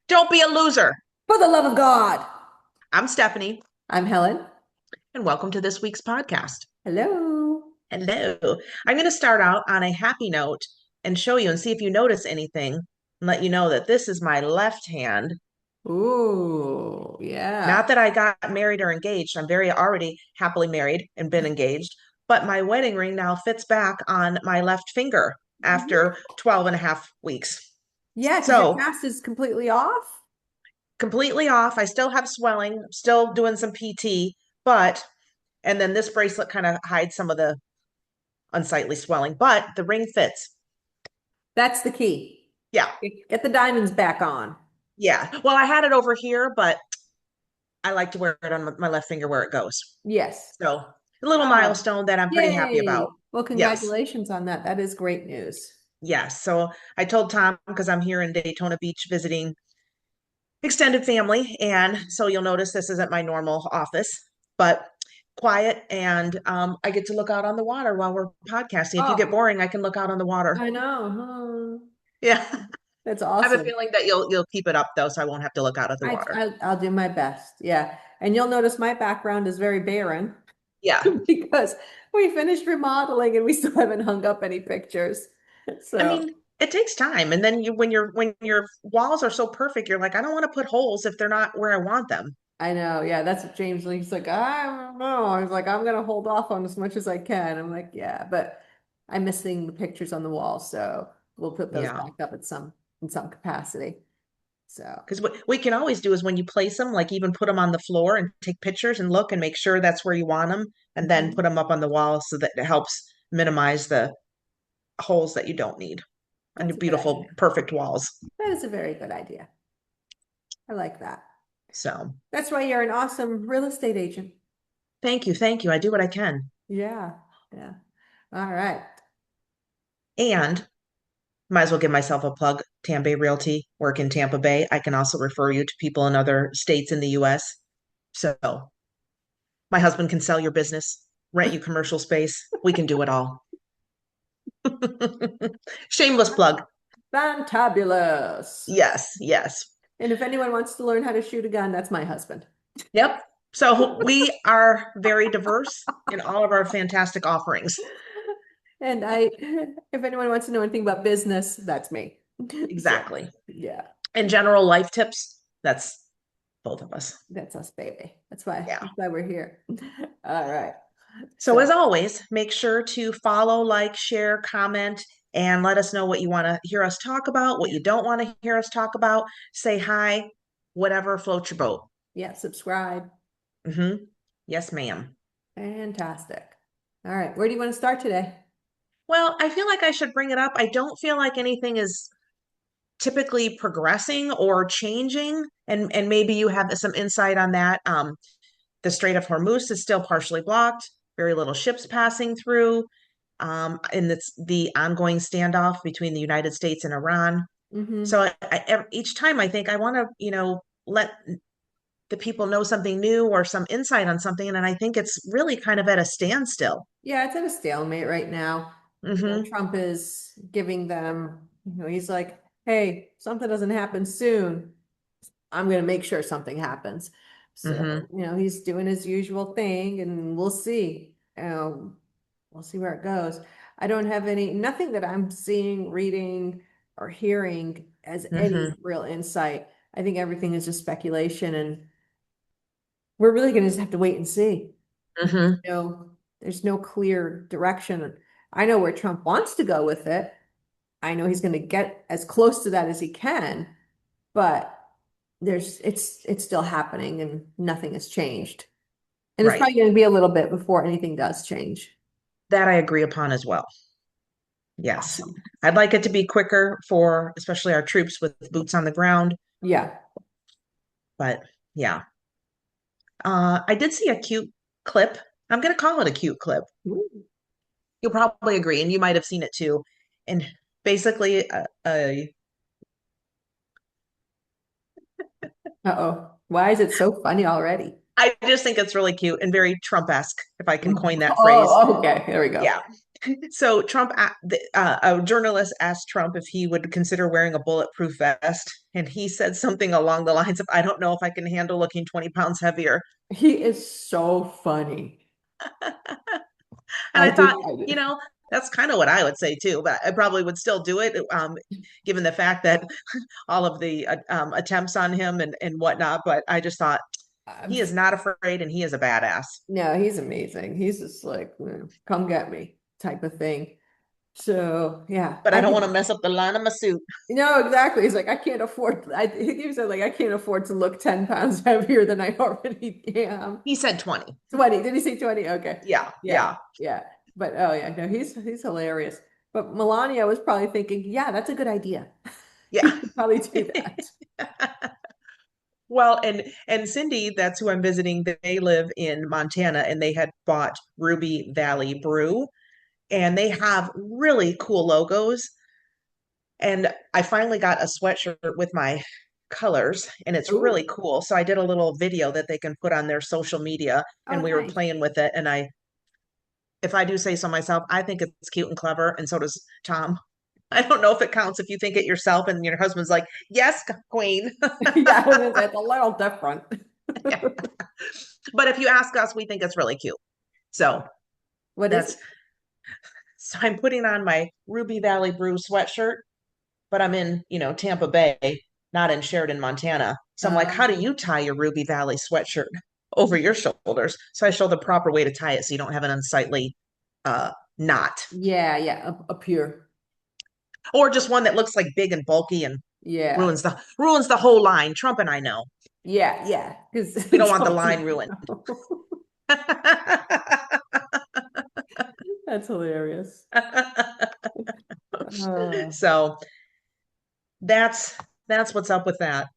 Don't be a loser. For the love of God. I'm Stephanie, I'm Helen. and welcome to this week's podcast. Hello. Hello. I'm going to start out on a happy note and show you and see if you notice anything and let you know that this is my left hand. Ooh, yeah. Not that I got married or engaged. I'm very already happily married and been engaged, but my wedding ring now fits back on my left finger after 12 and a half weeks. Yeah, because your So cast is completely off. completely off. I still have swelling, still doing some PT, but and then this bracelet kind of hides some of the unsightly swelling, but the ring fits. That's the key. Yeah. Get the diamonds back on. Yeah. Well, I had it over here, but I like to wear it on my left finger where it goes. Yes. So a little Oh, milestone that I'm pretty happy about. yay. Well, Yes. congratulations on that. That is great news. Yes. So I told Tom because I'm here in Daytona Beach visiting extended family. And so you'll notice this isn't my normal office, but quiet. And I get to look out on the water while we're podcasting. If you get Oh, boring, I can look out on the water. I know. Huh. Yeah. That's I have a awesome. feeling that you'll keep it up though, so I won't have to look out at the I, water. I, I'll do my best. Yeah. And you'll notice my background is very barren Yeah. because we finished remodeling and we still haven't hung up any pictures. I So mean, it takes time. And then when your walls are so perfect, you're like, I don't want to put holes if they're not where I want them. I know, yeah, that's what James Lee's like. I don't know. I was like, I'm gonna hold off on as much as I can. I'm like, yeah, but I'm missing the pictures on the wall, so we'll put those Yeah. back up at some in some capacity. So Because what we can always do is when you place them, like even put them on the floor and take pictures and look and make sure that's where you want them, and then mhm. put them up on the wall so that it helps minimize the holes that you don't need and the That's a good idea. beautiful, perfect walls. That is a very good idea. I like that. So That's why you're an awesome real estate agent. thank you. Thank you. I do what I can. Yeah, yeah. All right. And might as well give myself a plug. Tampa Realty, work in Tampa Bay. I can also refer you to people in other states in the US. So my husband can sell your business, rent you commercial space. We can do it all. Shameless plug. Fantabulous. Yes, yes. And if anyone wants to learn how to shoot a gun, that's my husband. Yep. So we are very diverse in all of our fantastic offerings. And if anyone wants to know anything about business, that's me. So, Exactly. yeah, And general life tips, that's both of us. that's us, baby. That's Yeah. why we're here. All right. So, as So, always, make sure to follow, like, share, comment, and let us know what you want to hear us talk about, what you don't want to hear us talk about. Say hi, whatever floats your boat. yeah, subscribe. Yes, ma'am. Fantastic. All right. Where do you want to start today? Well, I feel like I should bring it up. I don't feel like anything is typically progressing or changing, and maybe you have some insight on that. The Strait of Hormuz is still partially blocked, very little ships passing through. And it's the ongoing standoff between the United States and Iran. Mm-hmm. So each time I think I want to, let the people know something new or some insight on something, and then I think it's really kind of at a standstill. Yeah, it's at a stalemate right now. Mm-hmm. Trump is giving them, he's like, hey, something doesn't happen soon. I'm going to make sure something happens. Mm-hmm. So, he's doing his usual thing and we'll see. We'll see where it goes. I don't have nothing that I'm seeing, reading, or hearing as any Mm-hmm. real insight. I think everything is just speculation and we're really going to just have to wait and see. Mm-hmm. There's no clear direction. I know where Trump wants to go with it. I know he's going to get as close to that as he can, but it's still happening and nothing has changed. And it's Right. probably going to be a little bit before anything does change. That I agree upon as well. Yes. Awesome. I'd like it to be quicker for especially our troops with boots on the ground. Yeah. But yeah. I did see a cute clip. I'm going to call it a cute clip. You'll probably agree, and you might have seen it too. And basically, Uh-oh. Why is it so funny already? I just think it's really cute and very Trump-esque, if I can coin that phrase. Oh, okay. There we go. Yeah. So a journalist asked Trump if he would consider wearing a bulletproof vest, and he said something along the lines of, "I don't know if I can handle looking 20 pounds heavier." He is so funny. And I thought, I you did. know, that's kind of what I would say too, but I probably would still do it, given the fact that all of the attempts on him and whatnot. But I just thought I'm he is not afraid and he is a badass. No, he's amazing. He's just like, come get me type of thing. So yeah, But I I don't could. want to mess up the line of my suit. No, exactly. He's like, I can't afford. He said like, I can't afford to look 10 pounds heavier than I already am. He said 20. 20. Did he say 20? Okay. Yeah, Yeah, yeah, yeah. But oh yeah, no, he's hilarious. But Melania was probably thinking, yeah, that's a good idea. yeah. You should probably do that. Well, and Cindy, that's who I'm visiting. They live in Montana and they had bought Ruby Valley Brew and they have really cool logos. And I finally got a sweatshirt with my colors and it's really Ooh. cool. So I did a little video that they can put on their social media Oh, and we were nice. playing with it. And if I do say so myself, I think it's cute and clever. And so does Tom. I don't know if it counts if you think it yourself and your husband's like, yes, queen. Yeah, it's a little different. But if you ask us, we think it's really cute. So What is that's it? so I'm putting on my Ruby Valley Brew sweatshirt, but I'm in, Tampa Bay, not in Sheridan, Montana. So I'm like, how do you Um, tie your Ruby Valley sweatshirt over your shoulders? So I show the proper way to tie it so you don't have an unsightly knot. yeah, yeah, a pure. Or just one that looks like big and bulky and Yeah. ruins the whole line. Trump and I know. Yeah, yeah. We don't Because want the line ruined. that's hilarious. Uh, So that's that's what's up with that.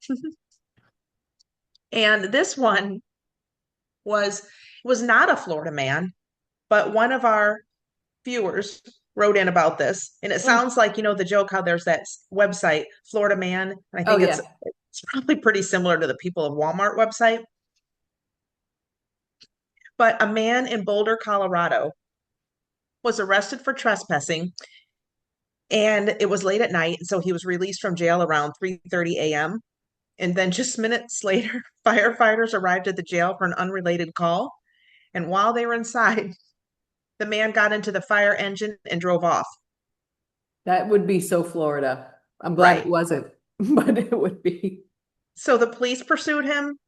And this one was not a Florida man, but one of our viewers wrote in about this. And it mm. sounds like, the joke how there's that website, Florida Man. And I Oh think it's yeah. it's probably pretty similar to the People of Walmart website. But a man in Boulder, Colorado was arrested for trespassing and it was late at night. And so he was released from jail around 3:30 a.m. And then just minutes later, firefighters arrived at the jail for an unrelated call. And while they were inside, the man got into the fire engine and drove off. That would be so Florida. I'm glad it Right. wasn't, but it would be. So the police pursued him.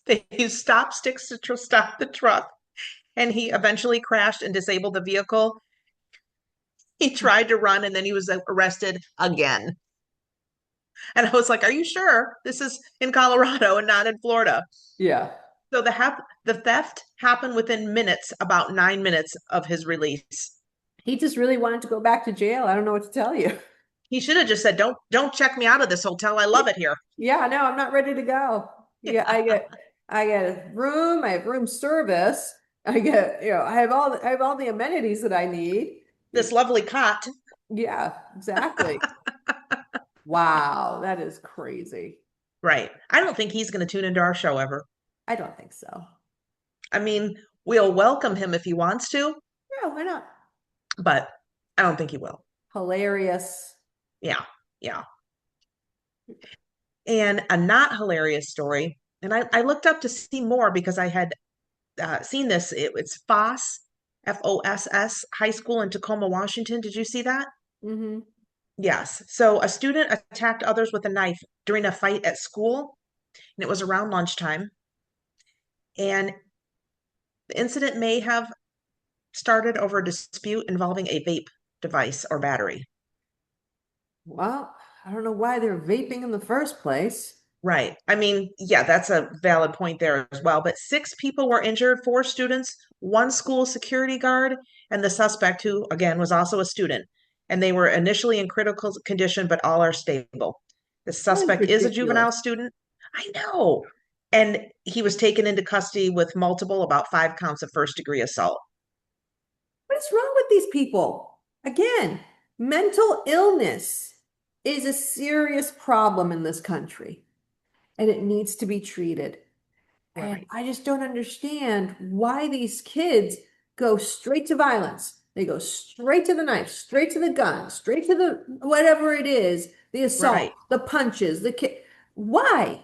They used stop sticks to stop the truck, and he eventually crashed and disabled the vehicle. He tried to run, and then he was arrested again. And I was like, "Are you sure this is in Colorado and not in Florida?" Yeah. So the theft happened within minutes, about 9 minutes of his release. He just really wanted to go back to jail. I don't know what to tell you. He should have just said, "Don't check me out of this hotel. I love it here." Yeah, no, I'm not ready to go. Yeah, I get a room, I have room service. I get, I have all the amenities that I need. This lovely cot. Yeah, exactly. Wow, that is crazy. Right. I don't think he's going to tune into our show ever. I don't think so. I mean, we'll welcome him if he wants to, Yeah, why not? but I don't think he will. Hilarious. Yeah. Yeah. And a not hilarious story. And I looked up to see more because I had seen this. It's Foss, Foss High School in Tacoma, Washington. Did you see that? Hmm. Yes. So a student attacked others with a knife during a fight at school, and it was around lunchtime. And the incident may have started over a dispute involving a vape device or battery. Well, I don't know why they're vaping in the first place. Right. I mean, yeah, that's a valid point there as well. But six people were injured, four students, one school security guard, and the suspect, who again was also a student. And they were initially in critical condition, but all are stable. The That is suspect is a juvenile ridiculous. student. I know. And he was taken into custody with about 5 counts of first degree assault. What is wrong with these people? Again, mental illness is a serious problem in this country and it needs to be treated. And Right. I just don't understand why these kids go straight to violence. They go straight to the knife, straight to the gun, straight to the whatever it is, the assault, Right. the punches, the kick. Why?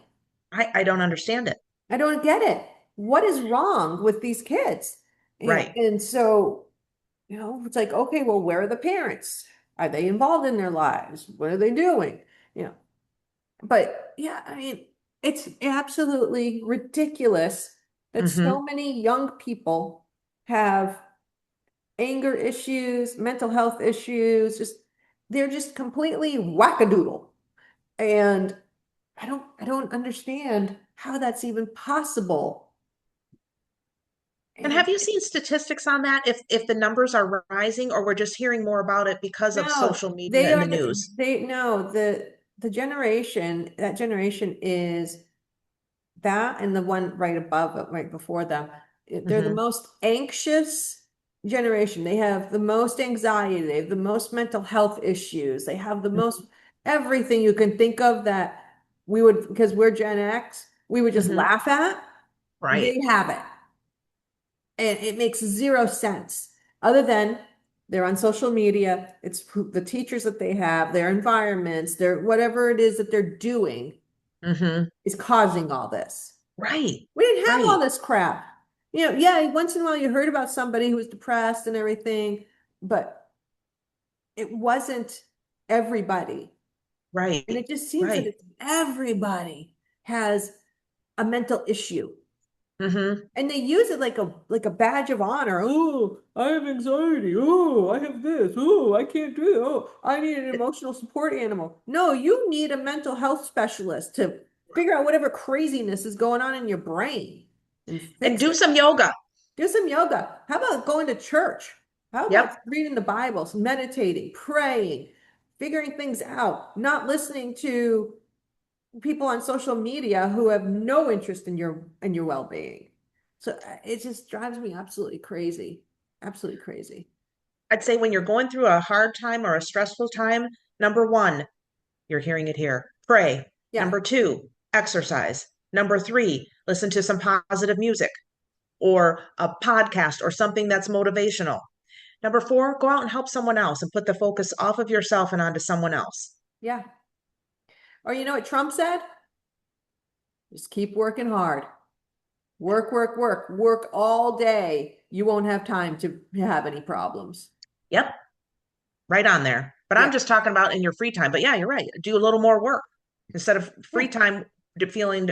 I don't understand it. I don't get it. What is wrong with these kids? Right. And so, it's like, okay, well, where are the parents? Are they involved in their lives? What are they doing? You know, but yeah, I mean, it's absolutely ridiculous that Mm-hmm. so many young people have anger issues, mental health issues, they're just completely wackadoodle. And I don't understand how that's even possible. And And have you seen statistics on that? If the numbers are rising, or we're just hearing more about it because of no, social media they and the are news? they no, the generation, that generation is that and the one right above it, right before them. They're the Mm-hmm. most anxious generation. They have the most anxiety, they have the most mental health issues, they have the most everything you can think of that we would, because we're Gen X, we would just Mm-hmm. laugh at. Right. They have it. And it makes zero sense other than they're on social media. It's the teachers that they have, their environments, their whatever it is that they're doing Mm-hmm. is causing all this. Right. We didn't have all Right. this crap. Yeah, once in a while you heard about somebody who was depressed and everything, but it wasn't everybody. Right. And it just seems that Right. it's everybody has a mental issue. Mm-hmm. And they use it like a badge of honor. Oh, I have anxiety. Oh, I have this. Oh, I can't do it. Oh, I need an emotional support animal. No, you need a mental health specialist to figure out whatever craziness is going on in your brain and And fix do it. some yoga. Do some yoga. How about going to church? How about Yep. reading the Bible, meditating, praying, figuring things out, not listening to people on social media who have no interest in your well-being. So it just drives me absolutely crazy. Absolutely crazy. I'd say when you're going through a hard time or a stressful time, number one, you're hearing it here. Pray. Yeah. Number two, exercise. Number three, listen to some positive music or a podcast or something that's motivational. Number four, go out and help someone else and put the focus off of yourself and onto someone else. Yeah. Or you know what Trump said? Just keep working hard. Work, work, work, work all day. You won't have time to have any problems. Yep, right on there. But I'm Yeah. just talking about in your free time. But yeah, you're right. Do a little more work instead of Yeah. free time feeling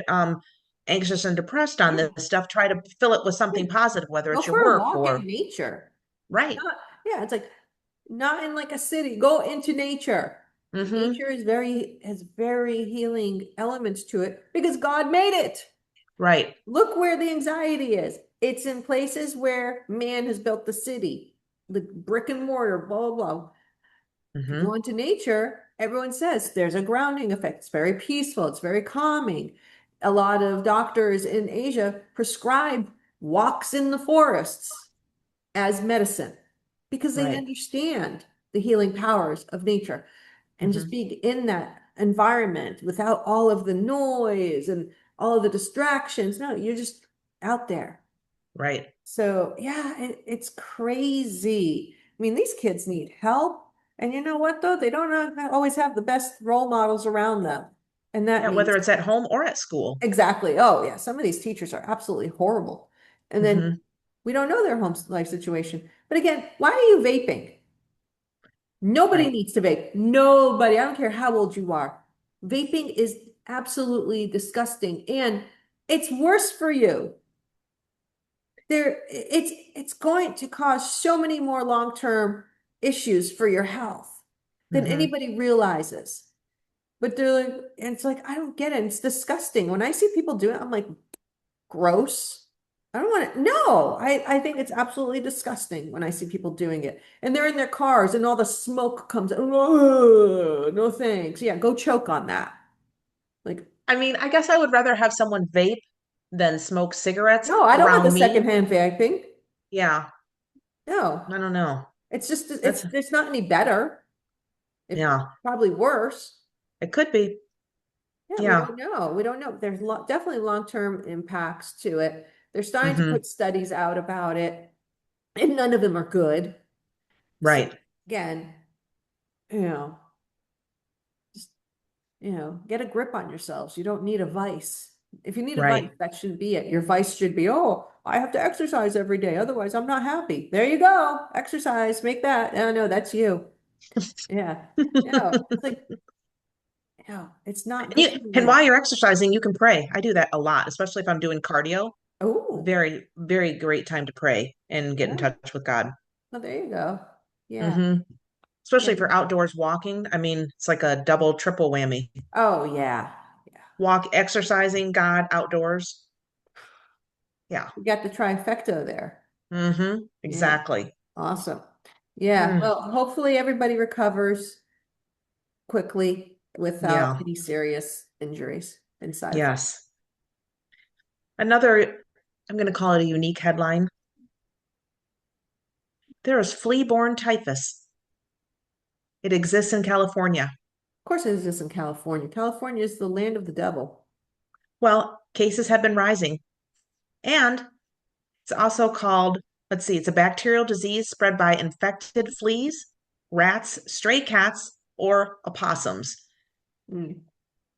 anxious and depressed on Yeah. this stuff. Try to fill it with Yeah. something positive, whether Go it's your for a work walk in or nature. right. Not, yeah, it's like not in like a city. Go into nature. Mm-hmm. Nature is has very healing elements to it because God made it. Right. Look where the anxiety is. It's in places where man has built the city, the brick and mortar, blah, blah, blah. If you go Mm-hmm. into nature, everyone says there's a grounding effect. It's very peaceful, it's very calming. A lot of doctors in Asia prescribe walks in the forests as medicine because they Right. understand the healing powers of nature and just Mm-hmm. being in that environment without all of the noise and all of the distractions. No, you're just out there. Right. So, yeah, it's crazy. I mean, these kids need help. And you know what, though? They don't always have the best role models around them. And that Yeah, whether means it's at home or at school. exactly. Oh, yeah, some of these teachers are absolutely horrible. And then Mm-hmm. we don't know their home life situation. But again, why are you vaping? Nobody Right. needs to vape. Nobody. I don't care how old you are. Vaping is absolutely disgusting and it's worse for you. It's going to cause so many more long-term issues for your health than Mm-hmm. anybody realizes. But they're like, and it's like, I don't get it. It's disgusting. When I see people do it, I'm like, gross. I don't want to. No, I think it's absolutely disgusting when I see people doing it. And they're in their cars and all the smoke comes. Oh, no thanks. Yeah, go choke on that. Like, I mean, I guess I would rather have someone vape than smoke cigarettes no, I don't want the around me. secondhand vaping. Yeah, No, I don't know. it's just That's it's not any better. It's yeah, probably worse. it could be. Yeah, we Yeah. don't know. We don't know. There's definitely long-term impacts to it. They're starting to Mm-hmm. put studies out about it. and none of them are good. So Right. again, you know, just get a grip on yourselves. You don't need a vice. If you need a vice, Right. that shouldn't be it. Your vice should be, oh, I have to exercise every day, otherwise I'm not happy. There you go. Exercise, make that. Oh no, that's you. Yeah. It's like, it's not good for And you. while you're exercising, you can pray. I do that a lot, especially if I'm doing cardio. Oh, Very, very great time to pray and get in yeah. touch with God. Well, there you go. Yeah. hmm Yeah. Especially for outdoors walking. I mean, it's like a double, triple whammy. Oh, yeah. Yeah. Walk, exercising, God, outdoors. Yeah. You got the trifecta there. Yeah. Exactly. Awesome. Yeah. Mm, Well, hopefully everybody recovers quickly without yeah. any serious injuries and side effects. Yes. Another, I'm going to call it a unique headline. There is flea-borne typhus. It exists in California. Of course, it exists in California. California is the land of the devil. Well, cases have been rising. And it's also called, let's see, it's a bacterial disease spread by infected fleas, rats, stray cats, or opossums. Mm.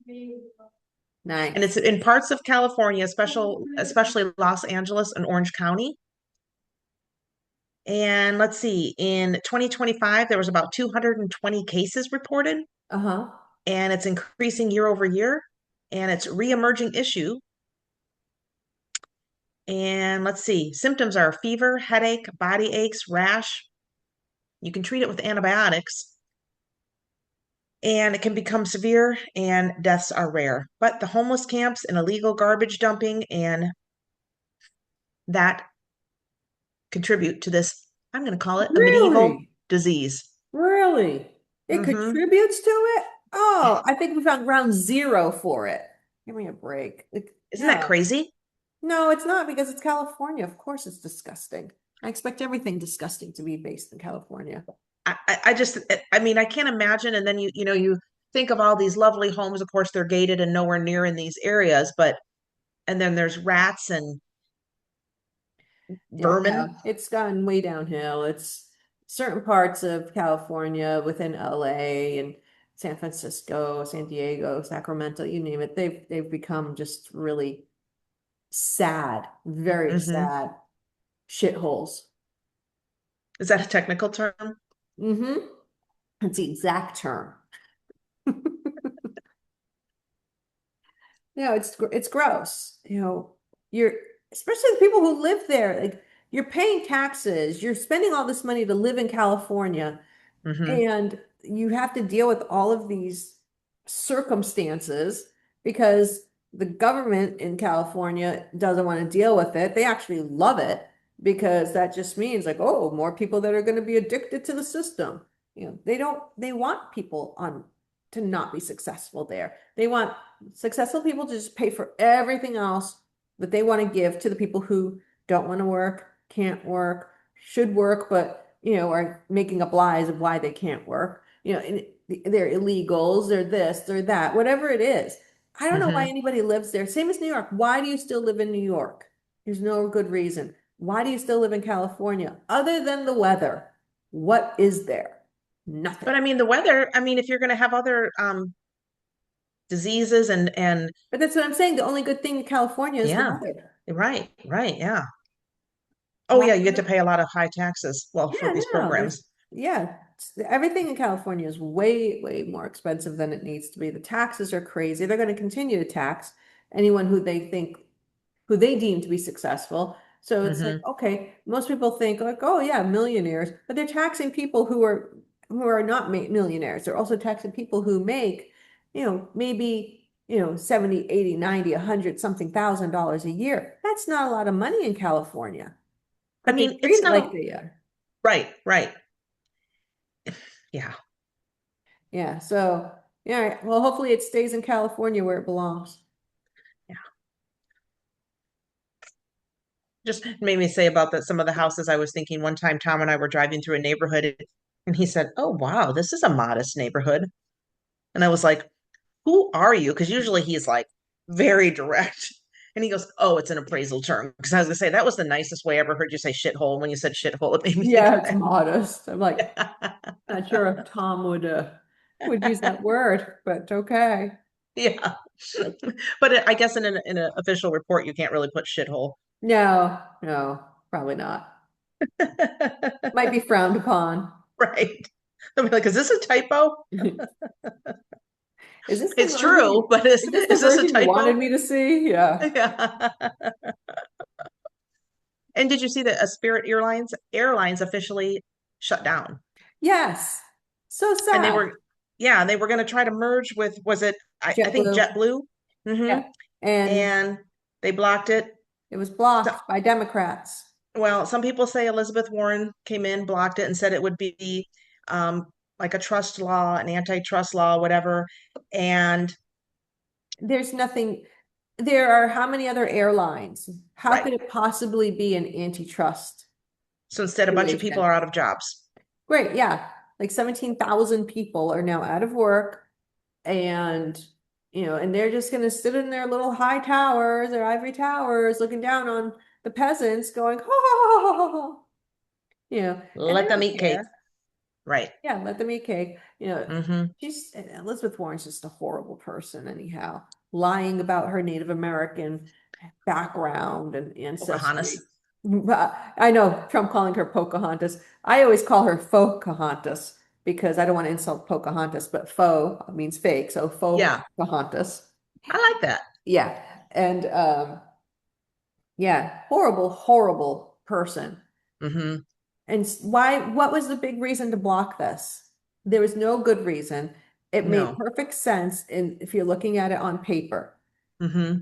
And it's Nice. in parts of California, especially Los Angeles and Orange County. And let's see, in 2025, there was about 220 cases reported, Uh-huh. and it's increasing year over year. And it's re-emerging issue. And let's see, symptoms are fever, headache, body aches, rash. You can treat it with antibiotics, and it can become severe, and deaths are rare. But the homeless camps and illegal garbage dumping and that contribute to this. I'm going to call it a medieval Really? disease. Really? It hmm contributes to it? Oh, I think we found ground zero for it. Give me a break. Like, Isn't that no, crazy? no, it's not because it's California. Of course, it's disgusting. I expect everything disgusting to be based in California. I just, I mean, I can't imagine. And then you think of all these lovely homes. Of course, they're gated and nowhere near in these areas, but, and then there's rats and Yeah, vermin. no, it's gone way downhill. It's certain parts of California within LA and San Francisco, San Diego, Sacramento, you name it. They've become just really sad, very hmm sad shitholes. Is that a technical term? Mm-hmm. That's the exact term. It's gross. You're especially the people who live there, like you're paying taxes, you're spending all this money to live in California, hmm and you have to deal with all of these circumstances because the government in California doesn't want to deal with it. They actually love it because that just means like, oh, more people that are going to be addicted to the system. They want people on to not be successful there. They want successful people to just pay for everything else that they want to give to the people who don't want to work, can't work, should work, but are making up lies of why they can't work. And they're illegals, they're this, they're that, whatever it is. I don't know why hmm anybody lives there. Same as New York. Why do you still live in New York? There's no good reason. Why do you still live in California? Other than the weather, what is there? Nothing. But I mean, the weather, I mean, if you're going to have other diseases and But that's what I'm saying. The only good thing in California is the yeah, weather. right, right, yeah. Oh Why? yeah, you get to pay a lot of high taxes, well, for Yeah, these no, there's, programs. yeah, everything in California is way, way more expensive than it needs to be. The taxes are crazy. They're going to continue to tax anyone who they deem to be successful. So it's like, hmm okay, most people think like, oh yeah, millionaires, but they're taxing people who are not millionaires. They're also taxing people who make, maybe, 70, 80, 90, 100 something $1,000 a year. That's not a lot of money in California, I but they mean, treat it's it like not they are. right, right. Yeah. Yeah. So, yeah. Well, hopefully it stays in California where it belongs. Yeah. Just made me say about that some of the houses I was thinking one time Tom and I were driving through a neighborhood and he said, "Oh wow, this is a modest neighborhood." And I was like, "Who are you?" Because usually he's like very direct. And he goes, "Oh, it's an appraisal term." Because I was gonna say that was the nicest way I ever heard you say shithole. When you said shithole, it made me think Yeah, of it's modest. I'm like, that. not sure if Tom would use that word, but okay. Yeah. But I guess in an official report, you can't really put shithole. No, no, probably not. Might be frowned upon. Right. They'll be like, "Is this a typo?" Is this the It's version true, but is this the is this a version you wanted typo? me to see? Yeah. Yeah. And did you see that a Spirit Airlines officially shut down? Yes. So And they sad. were, yeah, they were going to try to merge with, was it, I think JetBlue. JetBlue? Hmm. Yeah. And And they blocked it. it was So, blocked by Democrats. well, some people say Elizabeth Warren came in, blocked it, and said it would be um, like a trust law, an antitrust law, whatever. And There's nothing, there are how many other airlines? How right. could it possibly be an antitrust So instead, a bunch of people situation? are out of jobs. Great, yeah. Like 17,000 people are now out of work and and they're just gonna sit in their little high towers, their ivory towers, looking down on the peasants going, ha ha ha ha ha, and they Let them don't eat cake. care. Right. Yeah, let them eat cake. Hmm. She's Elizabeth Warren's just a horrible person, anyhow, lying about her Native American background and Pocahontas. ancestry. I know Trump calling her Pocahontas. I always call her Pocahontas because I don't want to insult Pocahontas, but faux means fake, so Yeah, Pocahontas. I like that. Yeah, and yeah, horrible, horrible person. Hmm. And why, what was the big reason to block this? There was no good reason. It made No. perfect sense if you're looking at it on paper. Hmm.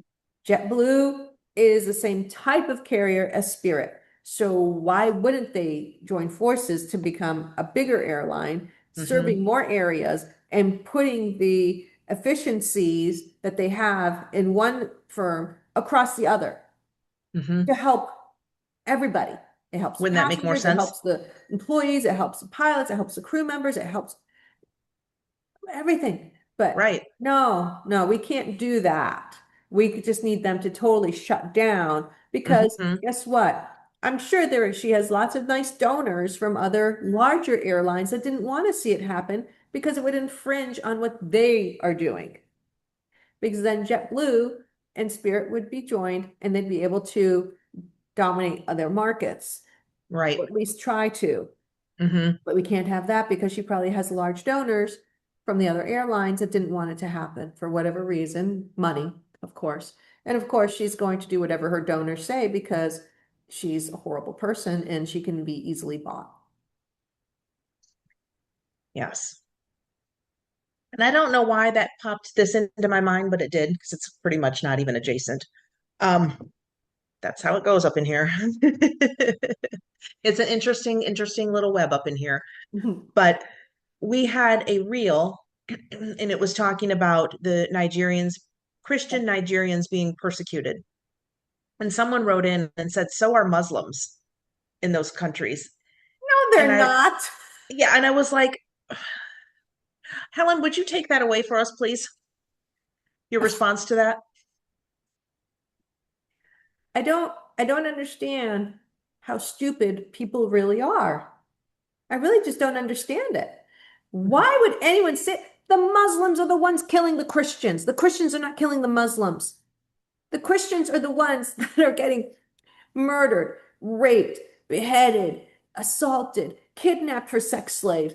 JetBlue is the same type of carrier as Spirit. So why wouldn't they join forces to become a bigger airline, Hmm. serving more areas and putting the efficiencies that they have in one firm across the other Hmm. to help everybody? It helps the Wouldn't that make more passengers, it sense? helps the employees, it helps the pilots, it helps the crew members, it helps everything. But Right. no, no, we can't do that. We just need them to totally shut down because Hmm. guess what? I'm sure she has lots of nice donors from other larger airlines that didn't want to see it happen because it would infringe on what they are doing. Because then JetBlue and Spirit would be joined and they'd be able to dominate other markets, or Right. at least try to. Hmm. But we can't have that because she probably has large donors from the other airlines that didn't want it to happen for whatever reason, money, of course. And of course, she's going to do whatever her donors say because she's a horrible person and she can be easily bought. Yes. And I don't know why that popped this into my mind, but it did because it's pretty much not even adjacent. Um, that's how it goes up in here. It's an interesting little web up in here. But we had a reel, and it was talking about the Nigerians, Christian Nigerians being persecuted. And someone wrote in and said, "So are Muslims in those countries." No, And they're not. yeah, and I was like, "Helen, would you take that away for us, please? Your response to that?" I don't understand how stupid people really are. I really just don't understand it. Why would anyone say the Muslims are the ones killing the Christians? The Christians are not killing the Muslims. The Christians are the ones that are getting murdered, raped, beheaded, assaulted, kidnapped for sex slaves.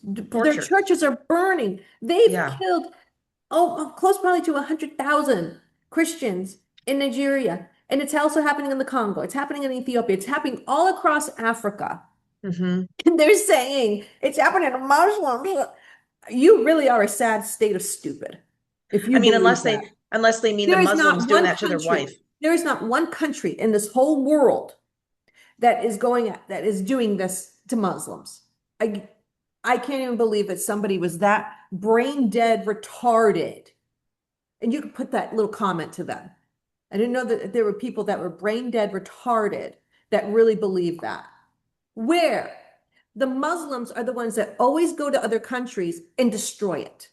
Their Tortured. churches are burning. They've Yeah. killed close probably to 100,000 Christians in Nigeria. And it's also happening in the Congo. It's happening in Ethiopia. It's happening all across Africa. Hmm. And they're saying it's happening to Muslims. You really are a sad state of stupid if I you mean, believe that. unless they mean the There is Muslims not doing one that to their wife. country, there is not one country in this whole world that is doing this to Muslims. I I can't even believe that somebody was that brain dead, retarded. And you could put that little comment to them. I didn't know that there were people that were brain dead, retarded that really believe that. Where the Muslims are the ones that always go to other countries and destroy it.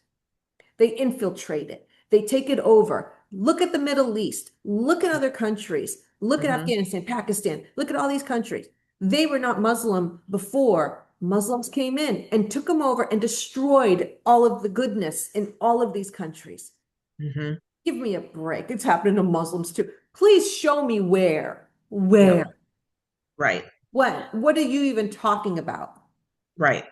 They infiltrate it. They take it over. Look at the Middle East. Look at other countries. Look at Hmm. Afghanistan, Pakistan. Look at all these countries. They were not Muslim before. Muslims came in and took them over and destroyed all of the goodness in all of these countries. Hmm. Give me a break. It's happening to Muslims too. Please show me where. Yep. Where? Right. When? What are you even talking about? Right.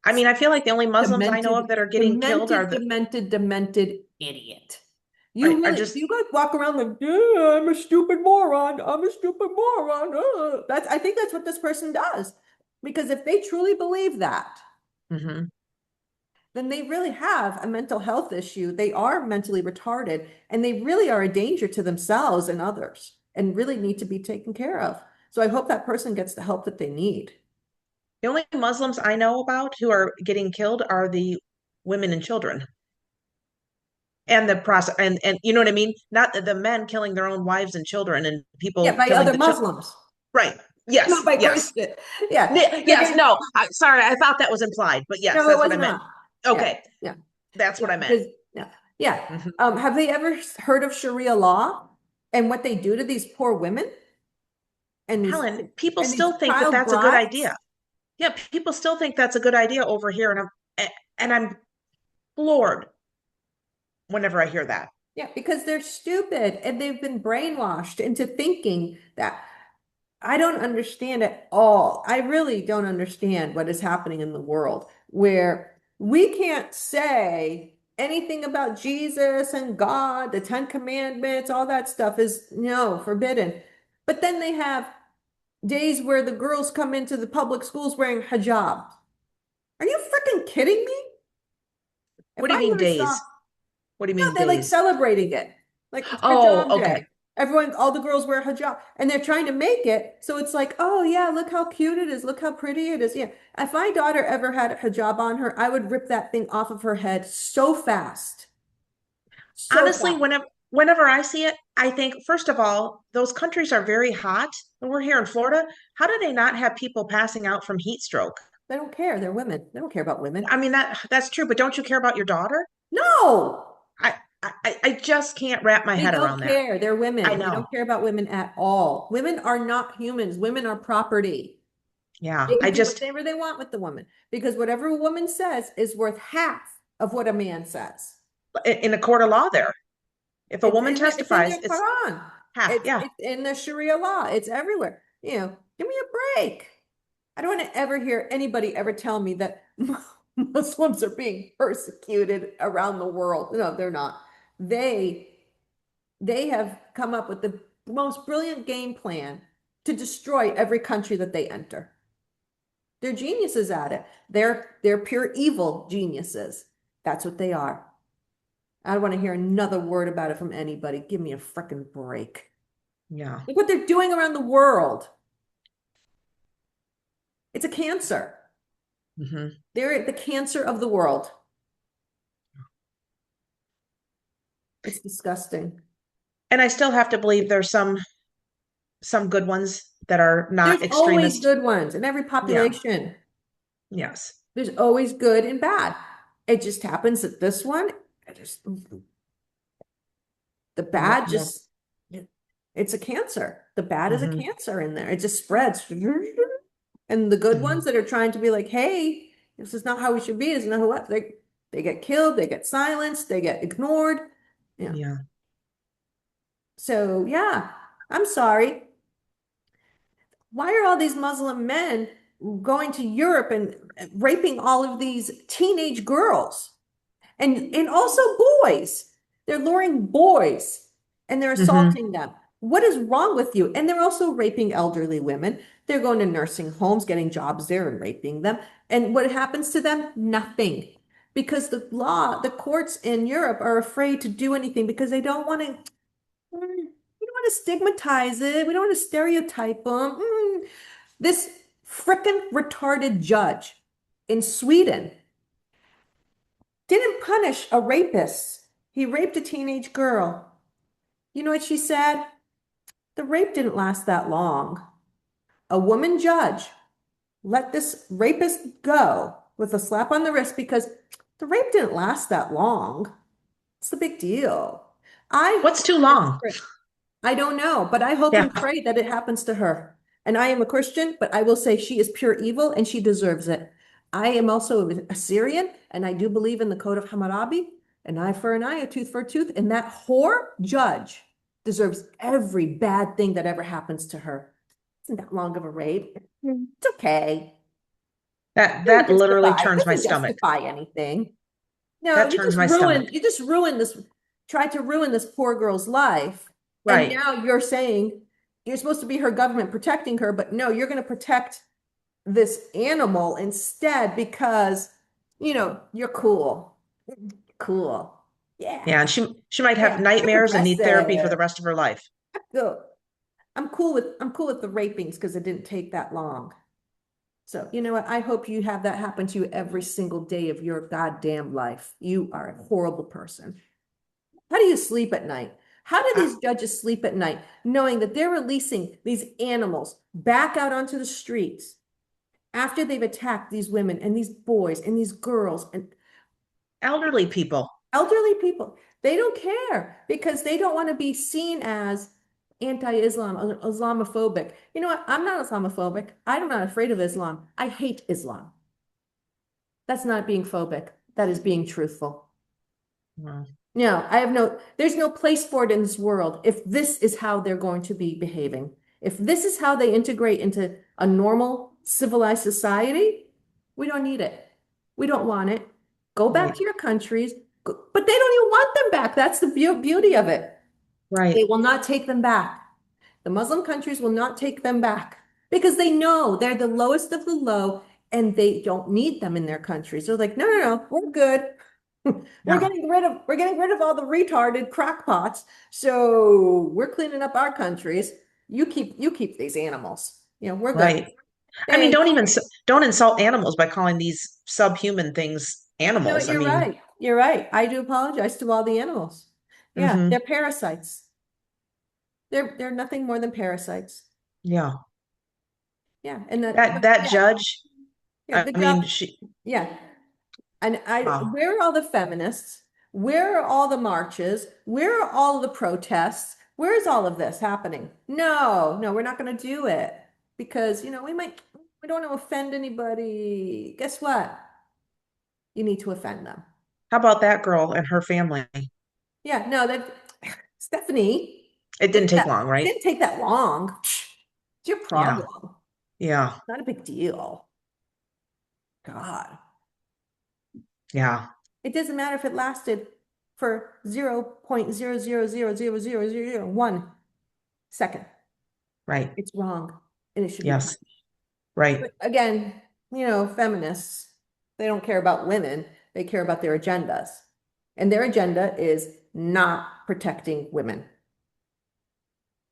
I mean, I feel like the only Muslims I know of Demented, that are getting killed are demented, the demented, demented idiot. You are really, just you guys walk around like, yeah, I'm a stupid moron. I'm a stupid moron. That's, I think that's what this person does. Because if they truly believe that, hmm. then they really have a mental health issue. They are mentally retarded and they really are a danger to themselves and others and really need to be taken care of. So I hope that person gets the help that they need. The only Muslims I know about who are getting killed are the women and children. And the process and you know what I mean? Not the men killing their own wives and children and Yeah, people by killing other the children. Muslims, Right. not Yes. by Yes. Christian. Yeah, they're Yes. getting, No. Sorry. I thought that was implied, but yes, no, it that's what was I meant. not. Yeah, Okay. yeah, That's what yeah, I meant. because, yeah, yeah. Hmm. Have they ever heard of Sharia law and what they do to these poor women and these Helen, people and these still think that child that's a good brides? idea. Yeah, people still think that's a good idea over here, and I'm floored whenever I hear that. Yeah, because they're stupid and they've been brainwashed into thinking that. I don't understand at all. I really don't understand what is happening in the world where we can't say anything about Jesus and God, the Ten Commandments, all that stuff is no, forbidden. But then they have days where the girls come into the public schools wearing hijab. Are you freaking kidding me? If What do you I mean ever saw, days? What do you no, mean they're like days? celebrating it. Like it's Oh, hijab okay. day. Everyone, all the girls wear hijab and they're trying to make it. So it's like, oh yeah, look how cute it is. Look how pretty it is. Yeah. If my daughter ever had a hijab on her, I would rip that thing off of her head so fast. So Honestly, fast. whenever I see it, I think first of all, those countries are very hot, and we're here in Florida. How do they not have people passing out from heat stroke? They don't care. They're women. They don't care about women. I mean that's true, but don't you care about your daughter? No, I just can't wrap my they head don't around that. care. They're I women. They know. don't care about women at all. Women are not humans. Women are property. Yeah, They can I do just whatever they want with the woman because whatever a woman says is worth half of what a man says. in a court of law there. If a woman It's in testifies, their it's Quran. half. Yeah. It's in the Sharia law. It's everywhere. Give me a break. I don't want to ever hear anybody ever tell me that Muslims are being persecuted around the world. No, they're not. They they have come up with the most brilliant game plan to destroy every country that they enter. They're geniuses at it. They're pure evil geniuses. That's what they are. I don't want to hear another word about it from anybody. Give me a freaking break. Yeah. Look what they're doing around the world. It's a cancer. Hmm. They're the cancer of the world. It's disgusting. And I still have to believe there's some good ones that are There's not always extremist. good ones in every Yeah. population. Yes. There's always good and bad. It just happens that this one, the bad More. just, it's a cancer. The bad is a Hmm. cancer in there. It just spreads. And the good ones Hmm. that are trying to be like, hey, this is not how we should be, this is not what they get killed, they get silenced, they get ignored. Yeah. Yeah. So yeah, I'm sorry. Why are all these Muslim men going to Europe and raping all of these teenage girls? And also boys. They're luring boys and they're Hmm. assaulting them. What is wrong with you? And they're also raping elderly women. They're going to nursing homes, getting jobs there and raping them. And what happens to them? Nothing. Because the courts in Europe are afraid to do anything because they don't want to, we don't want to stigmatize it. We don't want to stereotype them. This frickin' retarded judge in Sweden didn't punish a rapist. He raped a teenage girl. You know what she said? The rape didn't last that long. A woman judge let this rapist go with a slap on the wrist because the rape didn't last that long. What's the big deal? I What's too hope and long? pray. I don't know, but I hope Yeah. and pray that it happens to her. And I am a Christian, but I will say she is pure evil and she deserves it. I am also a Syrian, and I do believe in the code of Hammurabi, an eye for an eye, a tooth for a tooth. And that whore judge deserves every bad thing that ever happens to her. Isn't that long of a rape? It's okay. That literally turns my Doesn't stomach. justify anything. No, That turns my stomach. you just ruined this, tried to ruin this poor girl's life. And Right. now you're saying you're supposed to be her government protecting her, but no, you're going to protect this animal instead because, you're cool. Cool. Yeah. Yeah, and she might have Yeah. You're nightmares and need therapy for the progressive. rest of her life. So I'm cool with the rapings because it didn't take that long. So, you know what? I hope you have that happen to you every single day of your goddamn life. You are a horrible person. How do you sleep at night? How do I, these judges sleep at night knowing that they're releasing these animals back out onto the streets after they've attacked these women and these boys and these girls and elderly people. elderly people? They don't care because they don't want to be seen as anti-Islam, Islamophobic. You know what? I'm not Islamophobic. I'm not afraid of Islam. I hate Islam. That's not being phobic. That is being truthful. Wow. No, there's no place for it in this world if this is how they're going to be behaving. If this is how they integrate into a normal, civilized society, we don't need it. We don't want it. Go back Right. to your countries, but they don't even want them back. That's the beauty of it. They Right. will not take them back. The Muslim countries will not take them back because they know they're the lowest of the low and they don't need them in their countries. They're like, no, no, no, we're good. Yeah. We're getting rid of all the retarded crackpots. So we're cleaning up our countries. You keep these animals. We're good. Right. I mean, Thanks. don't insult animals by calling these subhuman things No, animals. I you're mean, right. You're right. I do apologize to all the animals. Yeah, they're hmm parasites. They're nothing more than parasites. yeah. Yeah, and That yeah, judge, yeah, I the job. mean, she Yeah, and wow. where are all the feminists? Where are all the marches? Where are all the protests? Where is all of this happening? No, no, we're not going to do it because, we don't want to offend anybody. Guess what? You need to offend them. How about that girl and her family? Yeah, no, that Stephanie, It didn't take long, it right? didn't take that long. It's your Yeah. problem. Yeah. Not a big deal. God. Yeah. It doesn't matter if it lasted for 0.0000001 second. Right. It's wrong and it should be Yes. punished. Right. But again, feminists, they don't care about women, they care about their agendas. And their agenda is not protecting women.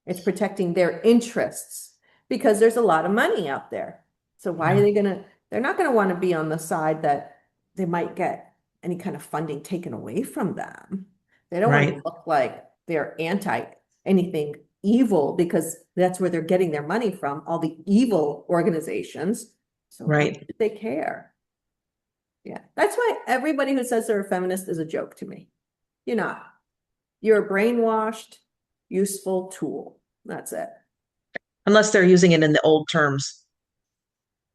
It's protecting their interests because there's a lot of money out there. So why are Yeah. they they're not going to want to be on the side that they might get any kind of funding taken away from them. They don't want to Right. look like they're anti anything evil because that's where they're getting their money from, all the evil organizations. So why Right. should they care? Yeah. That's why everybody who says they're a feminist is a joke to me. You're not. You're a brainwashed, useful tool. That's it. Unless they're using it in the old terms,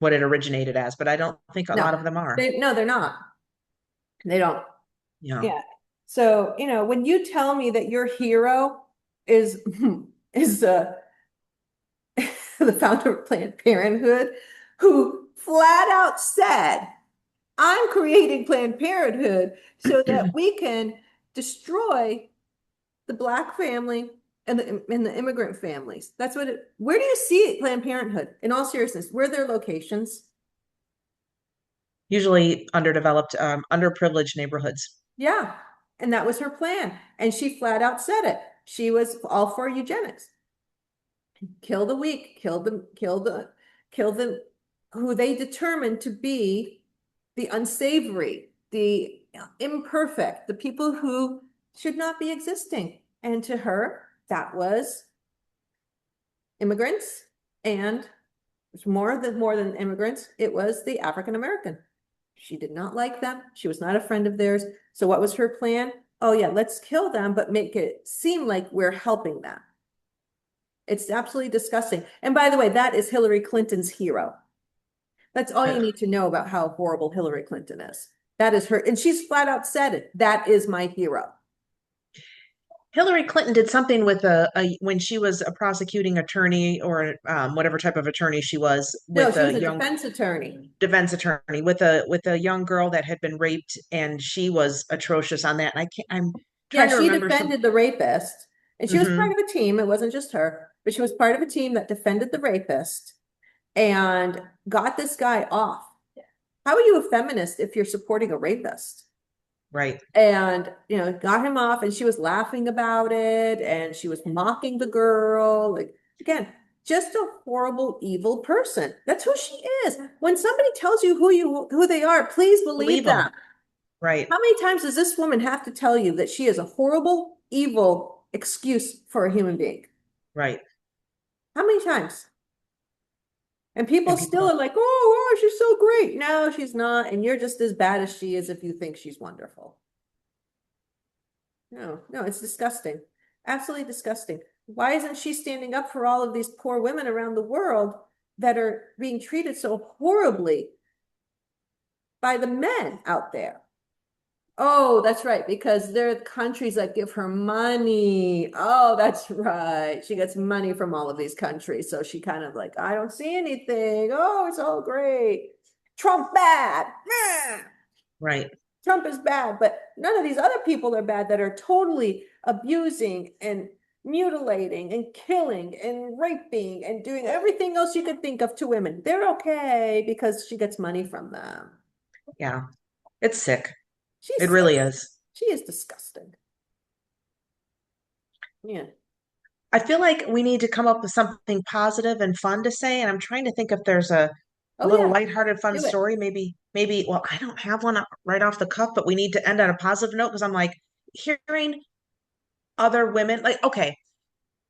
what it originated as, but I don't think a No, lot of them are. no, they're not. They don't. Yeah. Yeah. So, when you tell me that your hero is is the founder of Planned Parenthood, who flat out said, I'm creating Planned Parenthood so that we can destroy the Black family and the immigrant families. That's where do you see Planned Parenthood? In all seriousness, where are their locations? Usually underdeveloped, underprivileged neighborhoods. Yeah. And that was her plan. And she flat out said it. She was all for eugenics. Kill the weak, kill the who they determined to be the unsavory, the imperfect, the people who should not be existing. And to her, that was immigrants and it's more than immigrants, it was the African American. She did not like them. She was not a friend of theirs. So what was her plan? oh yeah, let's kill them, but make it seem like we're helping them. It's absolutely disgusting. And by the way, that is Hillary Clinton's hero. That's all you Ugh. need to know about how horrible Hillary Clinton is. That is her, and she's flat out said it. That is my hero. Hillary Clinton did something with when she was a prosecuting attorney or whatever type of attorney she was No, with she a was a young defense attorney. defense attorney with a young girl that had been raped, and she was atrocious on that. And I can't. I'm Yeah, trying to she remember some. defended the rapist, and she was part Hmm. of a team. It wasn't just her, but she was part of a team that defended the rapist and got this guy off. How are you a feminist if you're supporting a rapist? Right, And, got him off, and she was laughing about it, and she was mocking the girl. Like, again, just a horrible, evil person. That's who she is. When somebody tells you who they are, please believe believe them. them. Right, How many times does this woman have to tell you that she is a horrible, evil excuse for a human being? right. How many times? And people And people still don't. are like, oh, wow, she's so great. No, she's not. And you're just as bad as she is if you think she's wonderful. No, no, it's disgusting. Absolutely disgusting. Why isn't she standing up for all of these poor women around the world that are being treated so horribly by the men out there? Oh, that's right, because they're the countries that give her money. Oh, that's right. She gets money from all of these countries. So she kind of like, I don't see anything. Oh, it's all great. Trump bad. Right. Trump is bad, but none of these other people are bad that are totally abusing and mutilating and killing and raping and doing everything else you could think of to women. They're okay because she gets money from them. Yeah. It's sick. It She's sick. really is. She is disgusting. Yeah. I feel like we need to come up with something positive and fun to say, and I'm trying to think if there's a Oh little yeah. lighthearted, fun Do it. story. Maybe, well, I don't have one right off the cuff, but we need to end on a positive note because I'm like hearing other women, like, okay,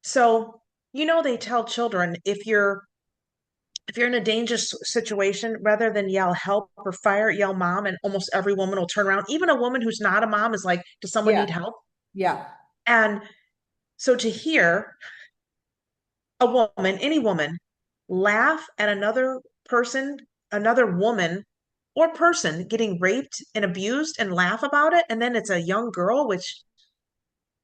so they tell children if you're in a dangerous situation, rather than yell help or fire, yell mom, and almost every woman will turn around. Even a woman who's not a mom is like, does someone Yeah. need help? Yeah. And so to hear a woman, any woman, laugh at another person, another woman or person getting raped and abused and laugh about it, and then it's a young girl, which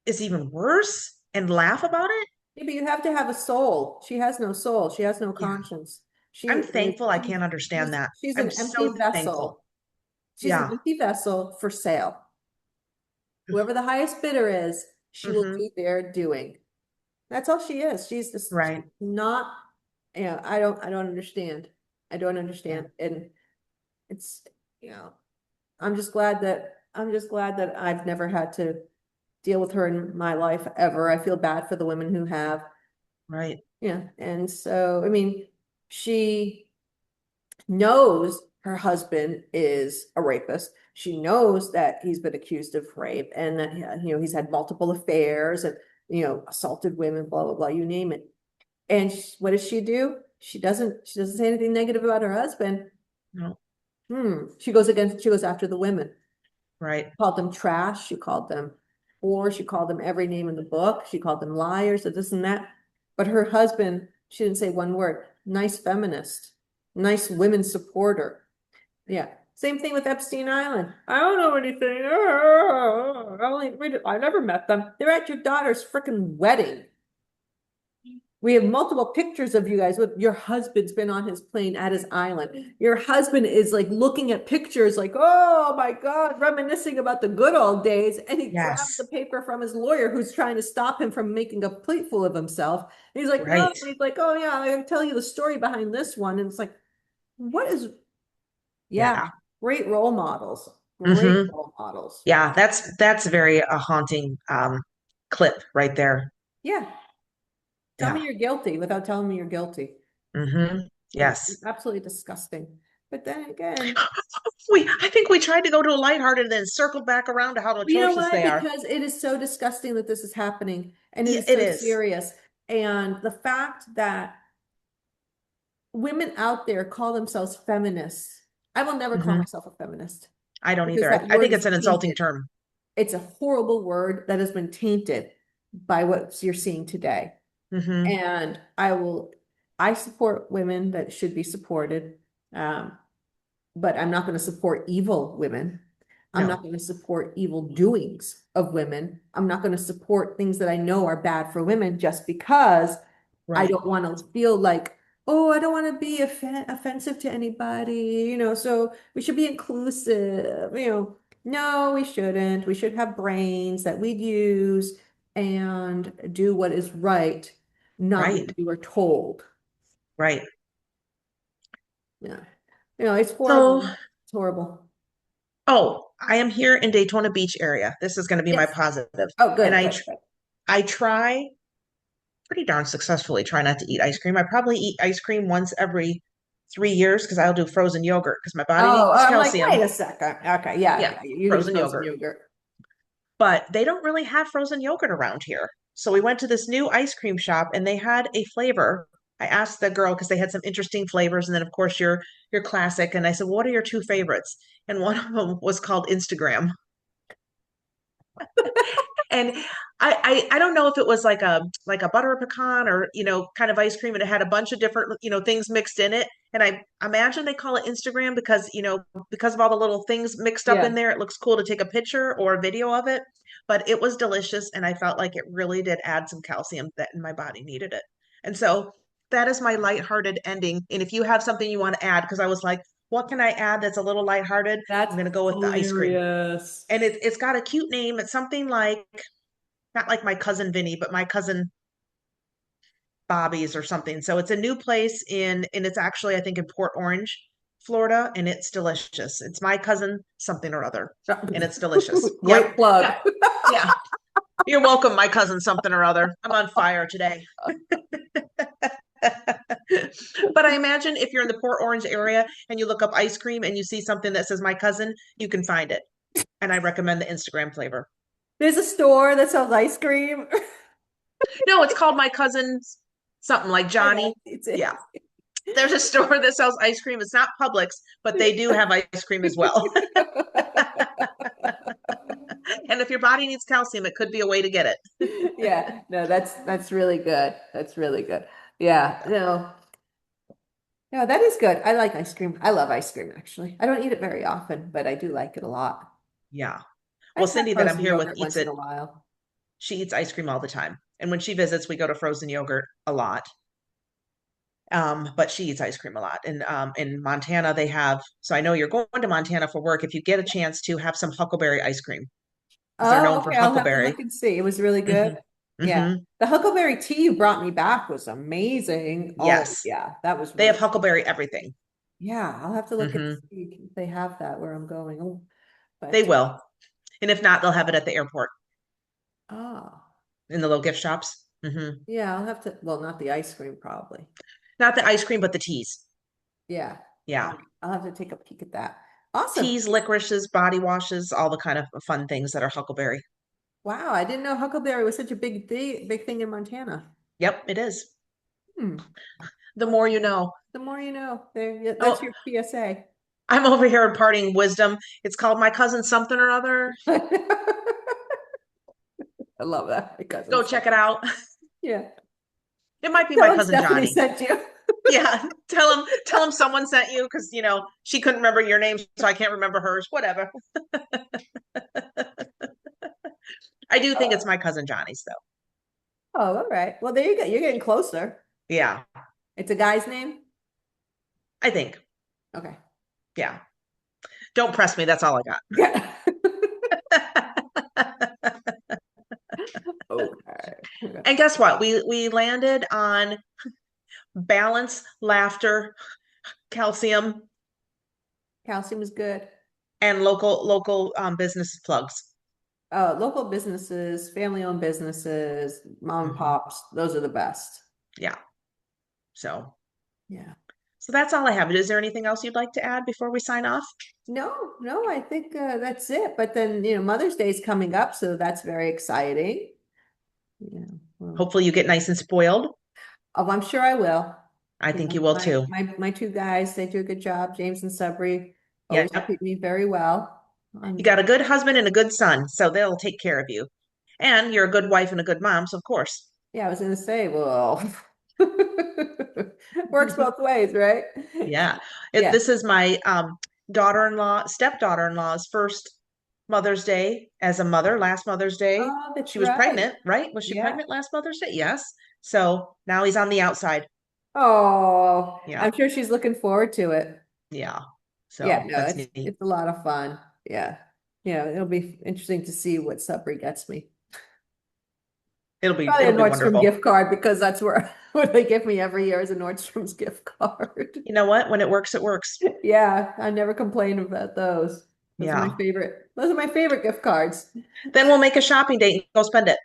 is even worse, and laugh about it. Yeah, but you have to have a soul. She has no soul. She has no Yeah, conscience. I'm She is thankful I she's can't understand she's that. she's I'm an empty so thankful. vessel. She's an Yeah. empty vessel for sale. Whoever the highest bidder is, she will Hmm. do their doing. That's all she is. She's Right. not, I don't understand. I don't Yeah. understand. And it's, you know, I'm just glad that I've never had to deal with her in my life ever. I feel bad for the women who have. Right. Yeah. And so, I mean, she knows her husband is a rapist. She knows that he's been accused of rape and that he's had multiple affairs and assaulted women, blah blah blah, you name it. And what does she do? She doesn't say anything negative about her husband. No. She goes after the women. Right. Called them trash. She called them or she called them every name in the book. She called them liars, or this and that. But her husband, she didn't say one word. Nice feminist, nice women supporter. Yeah. Same thing with Epstein Island. I don't know anything. I never met them. They're at your daughter's freaking wedding. We have multiple pictures of you guys with your husband's been on his plane at his island. Your husband is like looking at pictures like, oh my God, reminiscing about the good old days. And he grabs the Yes. paper from his lawyer who's trying to stop him from making a plate full of himself. And he's like, no, Right. and he's like, oh yeah, I can tell you the story behind this one. And it's like, what is, yeah, Yeah. great role models. Great Hmm. role models. Yeah. That's very a haunting clip right there. Yeah. Tell me Yeah. you're guilty without telling me you're guilty. Hmm. Yeah, Yes. absolutely disgusting. But then again, I think we tried to go to a lighthearted and then circled back around to how you know atrocious what? they are. Because it is so disgusting that this is happening and it Yeah, is it so is. serious. And the fact that women out there call themselves feminists, I will never call Hmm. myself a feminist I don't because either. that I word think is it's an insulting tainted. term. it's a horrible word that has been tainted by what you're seeing today. Hmm. And I support women that should be supported. Um, but I'm not going to support evil women. I'm not No, going to support evil doings of women. I'm not going to support things that I know are bad for women just because I right, don't want to feel like, oh, I don't want to be offensive to anybody, so we should be inclusive, No, we shouldn't. We should have brains that we'd use and do what is right, not what right, we were told. right. Yeah. It's horrible. So, It's horrible. oh, I am here in Daytona Beach area. This is going to be my Yes. positive. Oh, And good, good, good. I try pretty darn successfully try not to eat ice cream. I probably eat ice cream once every 3 years because I'll do frozen yogurt because my body Oh, needs I'm like, calcium. wait a second. Okay, yeah, Yeah, yeah, you need frozen frozen yogurt. yogurt. But they don't really have frozen yogurt around here. So we went to this new ice cream shop and they had a flavor. I asked the girl because they had some interesting flavors, and then of course your classic. And I said, well, "What are your two favorites?" And one of them was called Instagram. And I don't know if it was like a butter pecan or kind of ice cream, and it had a bunch of different things mixed in it. And I imagine they call it Instagram because because of all the little things mixed up in Yeah, there, it looks cool to take a picture or a video of it. But it was delicious, and I felt like it really did add some calcium that my body needed it. And so that is my lighthearted ending. And if you have something you want to add, because I was like, what can I add that's a little lighthearted? that's I'm gonna go with the ice cream. hilarious. And it's got a cute name. It's something like not like my cousin Vinny, but my cousin Bobby's or something. So it's a new place and it's actually, I think, in Port Orange, Florida, and it's delicious. It's my cousin something or other, and it's delicious. Great Yep. plug. Yep. Yeah. You're welcome, my cousin something or other. I'm on fire today. But I imagine if you're in the Port Orange area and you look up ice cream and you see something that says my cousin, you can find it. And I recommend the Instagram flavor. There's a store that sells ice cream. No, it's called my cousin's something like I know. Johnny. It's Yeah. There's a store that sells ice cream. It's not Publix, but they do have ice cream as well. And if your body needs calcium, it could be a way to get it. Yeah, no, that's really good. That's really good. Yeah, no. No, that is good. I like ice cream. I love ice cream actually. I don't eat it very often, but I do like it a lot. Yeah. Well, I've had Cindy that I'm frozen here with yogurt eats once in it. a while. She eats ice cream all the time. And when she visits, we go to frozen yogurt a lot. But she eats ice cream a lot. And in Montana, they have, so I know you're going to Montana for work. If you get a chance to have some huckleberry ice cream, because they're Oh, known for okay. I'll have to huckleberry. look and see. It was really good. Hmm. Yeah. Hmm. The huckleberry tea you brought me back was amazing. Oh, Yes. yeah. That was They have really, huckleberry everything. yeah. I'll have to look and Hmm. see if they have that where I'm going. Oh, They but, will. And if not, they'll have it at the airport oh, in the little gift shops. Hmm. yeah. I'll have to, well, not the ice cream, probably. Not the ice cream, but the teas. Yeah. All Yeah. right. I'll have to take a peek at that. Awesome. Teas, licorices, body washes, all the kind of fun things that are huckleberry. Wow. I didn't know huckleberry was such a big thing in Montana. Yep, it is. Hmm. The more you know. The more you know. There, yeah, that's Oh, your PSA. I'm over here imparting wisdom. It's called my cousin something or other. I love that. My Go cousin's check it out. yeah. It might be my Tell him cousin Stephanie Johnny. sent you. Yeah, tell him someone sent you because she couldn't remember your name, so I can't remember hers. Whatever. I do think it's Oh, my cousin Johnny's though. all right. Well, there you go. You're getting closer. Yeah, It's a guy's name? I think. Okay. Yeah. Don't press me. That's all I Yeah. got. Okay. And guess what? We landed on balance, laughter, calcium, Calcium is good. and local business plugs. Local businesses, family-owned businesses, mom and Hmm. pops, those are the best. Yeah. So Yeah. so that's all I have. Is there anything else you'd like to add before we sign off? No, no, I think that's it. But then, Mother's Day is coming up, so that's very exciting. Yeah. Well, Hopefully you get nice and spoiled. oh, I'm sure I will. I think you will My too. my my two guys, they do a good job. James and Sabri always Yep. treat me very well. You I'm, got a good husband and a good son, so they'll take care of you. And you're a good wife and a good mom, so of course. yeah, I was gonna say, well, works both ways, right? Yeah. Yeah. This is my daughter-in-law, stepdaughter-in-law's first Mother's Day as a mother, last Mother's Day. Oh, that's She was right. pregnant, right? Was she Yeah. pregnant last Mother's Day? Yes. So now he's on the outside. Oh, Yeah. I'm sure she's looking forward to it. Yeah. Yeah, So no, that's it's neat. it's a lot of fun. Yeah. Yeah, it'll be interesting to see what Subri gets me. Probably a It'll be Nordstrom wonderful. gift card because that's where what they give me every year is a Nordstrom's gift card. You know what? When it works, it works. Yeah, I never complain about those. Those are my Yeah. favorite. Those are my favorite gift cards. Then we'll make a shopping date and go spend it.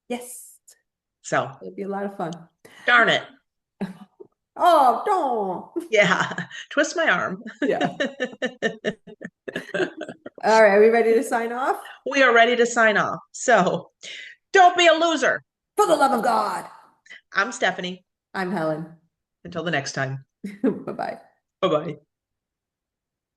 Yes, So it'll be a lot of fun. darn it. Oh, don't. Yeah. Twist my arm. Yeah. All right, are we ready to sign off? We are ready to sign off. So don't be a loser. For the love of God. I'm Stephanie. I'm Helen. Until the next time. Bye-bye. Bye bye.